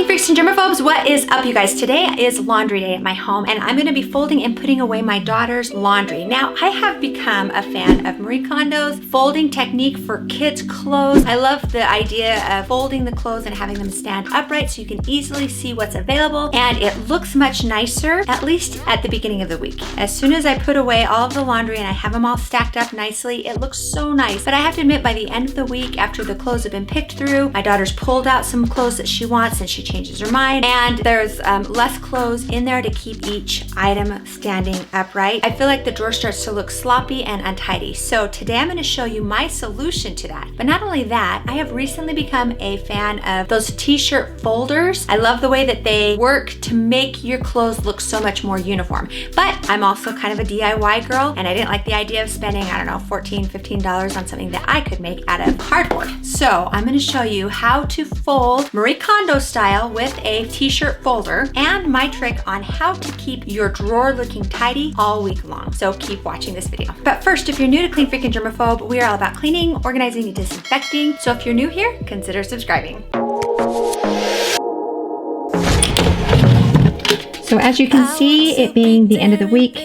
clean freaks and germaphobes, what is up, you guys? Today is laundry day at my home and I'm going to be folding and putting away my daughter's laundry. Now, I have become a fan of Marie Kondo's folding technique for kids' clothes. I love the idea of folding the clothes and having them stand upright so you can easily see what's available, and it looks much nicer, at least at the beginning of the week. As soon as I put away all of the laundry and I have them all stacked up nicely, it looks so nice. But I have to admit, by the end of the week, after the clothes have been picked through, my daughter's pulled out some clothes that she wants and she changes her mind, and there's less clothes in there to keep each item standing upright. I feel like the drawer starts to look sloppy and untidy. So today I'm going to show you my solution to that. But not only that, I have recently become a fan of those t-shirt folders. I love the way that they work to make your clothes look so much more uniform. But I'm also kind of a DIY girl, and I didn't like the idea of spending, I don't know, $14, $15 on something that I could make out of cardboard. So I'm going to show you how to fold Marie Kondo style with a t-shirt folder, and my trick on how to keep your drawer looking tidy all week long. So keep watching this video. But first, if you're new to Clean Freak and Germaphobe, we are all about cleaning, organizing, and disinfecting. So if you're new here, consider subscribing. So as you can see, it being the end of the week,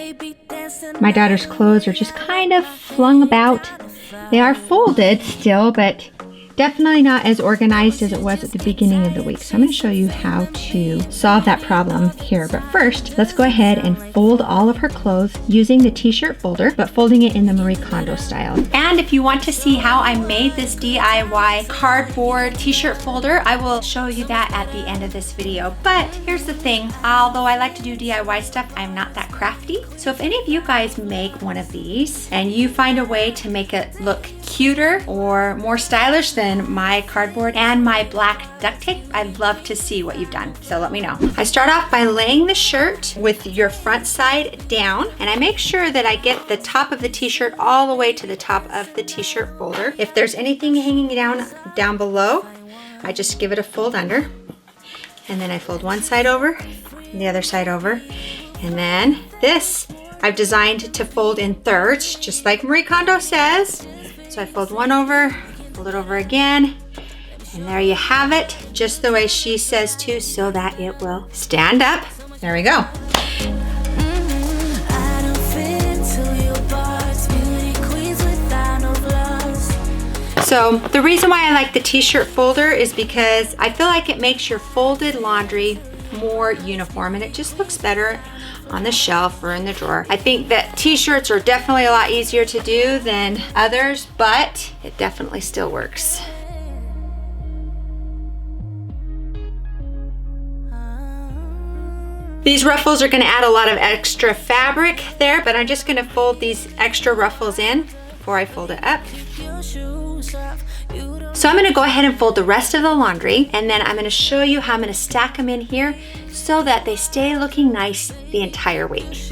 my daughter's clothes are just kind of flung about. They are folded still, but definitely not as organized as it was at the beginning of the week. So I'm going to show you how to solve that problem here. But first, let's go ahead and fold all of her clothes using the t-shirt folder, but folding it in the Marie Kondo style. And if you want to see how I made this DIY cardboard t-shirt folder, I will show you that at the end of this video. But here's the thing, although I like to do DIY stuff, I'm not that crafty. So if any of you guys make one of these and you find a way to make it look cuter or more stylish than my cardboard and my black duct tape, I'd love to see what you've done. So let me know. I start off by laying the shirt with your front side down, and I make sure that I get the top of the t-shirt all the way to the top of the t-shirt folder. If there's anything hanging down below, I just give it a fold under, and then I fold one side over and the other side over. And then this I've designed to fold in thirds, just like Marie Kondo says. So I fold one over, fold it over again, and there you have it, just the way she says to, so that it will stand up. There we go. So the reason why I like the t-shirt folder is because I feel like it makes your folded laundry more uniform and it just looks better on the shelf or in the drawer. I think that t-shirts are definitely a lot easier to do than others, but it definitely still works. These ruffles are going to add a lot of extra fabric there, but I'm just going to fold these extra ruffles in before I fold it up. So I'm going to go ahead and fold the rest of the laundry, and then I'm going to show you how I'm going to stack them in here so that they stay looking nice the entire week.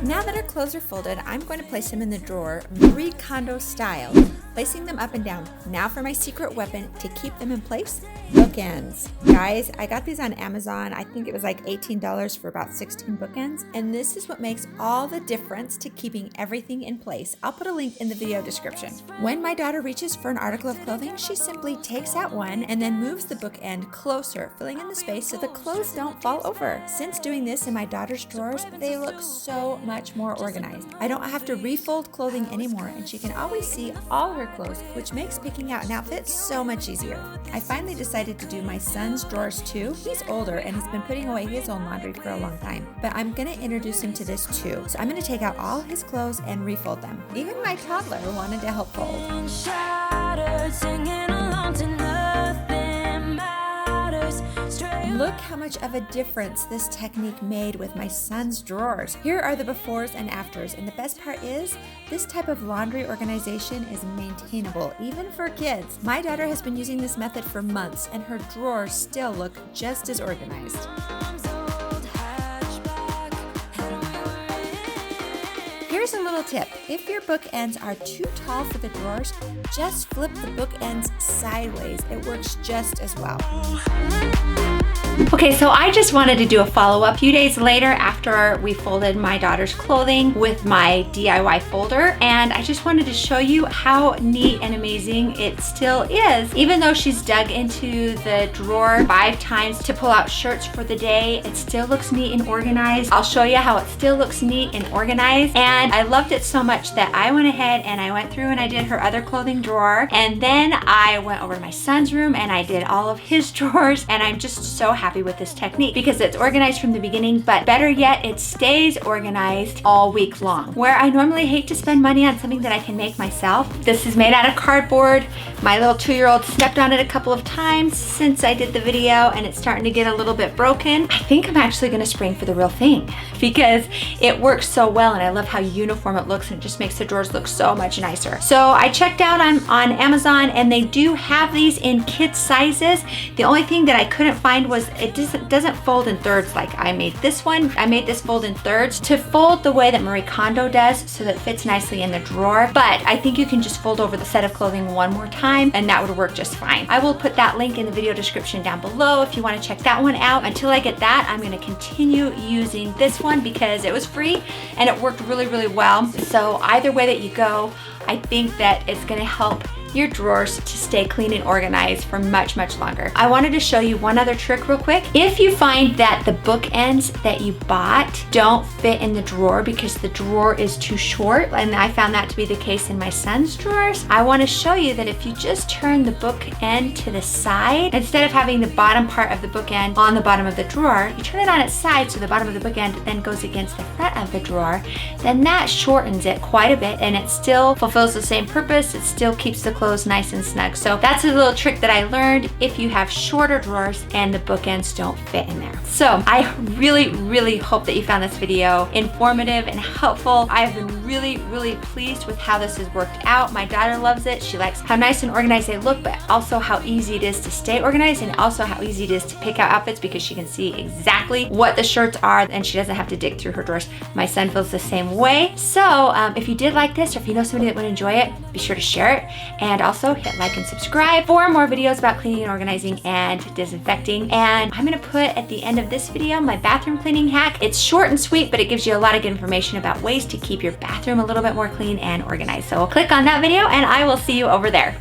Now that our clothes are folded, I'm going to place them in the drawer Marie Kondo style, placing them up and down. Now for my secret weapon to keep them in place, bookends. Guys, I got these on Amazon. I think it was like $18 for about 16 bookends. And this is what makes all the difference to keeping everything in place. I'll put a link in the video description. When my daughter reaches for an article of clothing, she simply takes out one and then moves the bookend closer, filling in the space so the clothes don't fall over. Since doing this in my daughter's drawers, they look so much more organized. I don't have to refold clothing anymore, and she can always see all her clothes, which makes picking out an outfit so much easier. I finally decided to do my son's drawers too. He's older and has been putting away his own laundry for a long time, but I'm going to introduce him to this too. So I'm going to take out all his clothes and refold them. Even my toddler wanted to help fold. And look how much of a difference this technique made with my son's drawers. Here are the befores and afters, and the best part is this type of laundry organization is maintainable even for kids. My daughter has been using this method for months and her drawers still look just as organized. Here's a little tip. If your bookends are too tall for the drawers, just flip the bookends sideways. It works just as well. Okay, so I just wanted to do a follow-up a few days later after we folded my daughter's clothing with my DIY folder, and I just wanted to show you how neat and amazing it still is. Even though she's dug into the drawer 5 times to pull out shirts for the day, it still looks neat and organized. I'll show you how it still looks neat and organized, and I loved it so much that I went ahead and I went through and I did her other clothing drawer, and then I went over to my son's room and I did all of his drawers, and I'm just so happy with this technique because it's organized from the beginning, but better yet, it stays organized all week long. Where I normally hate to spend money on something that I can make myself, this is made out of cardboard. My little 2-year-old stepped on it a couple of times since I did the video, and it's starting to get a little bit broken. I think I'm actually gonna spring for the real thing because it works so well, and I love how uniform it looks, and it just makes the drawers look so much nicer. So I checked out on Amazon, and they do have these in kids sizes. The only thing that I couldn't find was it doesn't fold in thirds like I made this one. I made this fold in thirds to fold the way that Marie Kondo does so that it fits nicely in the drawer. But I think you can just fold over the set of clothing one more time and that would work just fine. I will put that link in the video description down below if you want to check that one out. Until I get that, I'm going to continue using this one because it was free and it worked really, really well. So either way that you go, I think that it's going to help your drawers to stay clean and organized for much, much longer. I wanted to show you one other trick real quick. If you find that the bookends that you bought don't fit in the drawer because the drawer is too short, and I found that to be the case in my son's drawers, I want to show you that if you just turn the bookend to the side, instead of having the bottom part of the bookend on the bottom of the drawer, you turn it on its side so the bottom of the bookend then goes against the front of the drawer, then that shortens it quite a bit and it still fulfills the same purpose. It still keeps the clothes nice and snug. So that's a little trick that I learned if you have shorter drawers and the bookends don't fit in there. So I really, really hope that you found this video informative and helpful. I've been really, really pleased with how this has worked out. My daughter loves it. She likes how nice and organized they look, but also how easy it is to stay organized and also how easy it is to pick out outfits because she can see exactly what the shirts are and she doesn't have to dig through her drawers. My son feels the same way. So if you did like this or if you know somebody that would enjoy it, be sure to share it. And also hit like and subscribe for more videos about cleaning and organizing and disinfecting. And I'm gonna put at the end of this video my bathroom cleaning hack. It's short and sweet, but it gives you a lot of good information about ways to keep your bathroom a little bit more clean and organized. So click on that video and I will see you over there.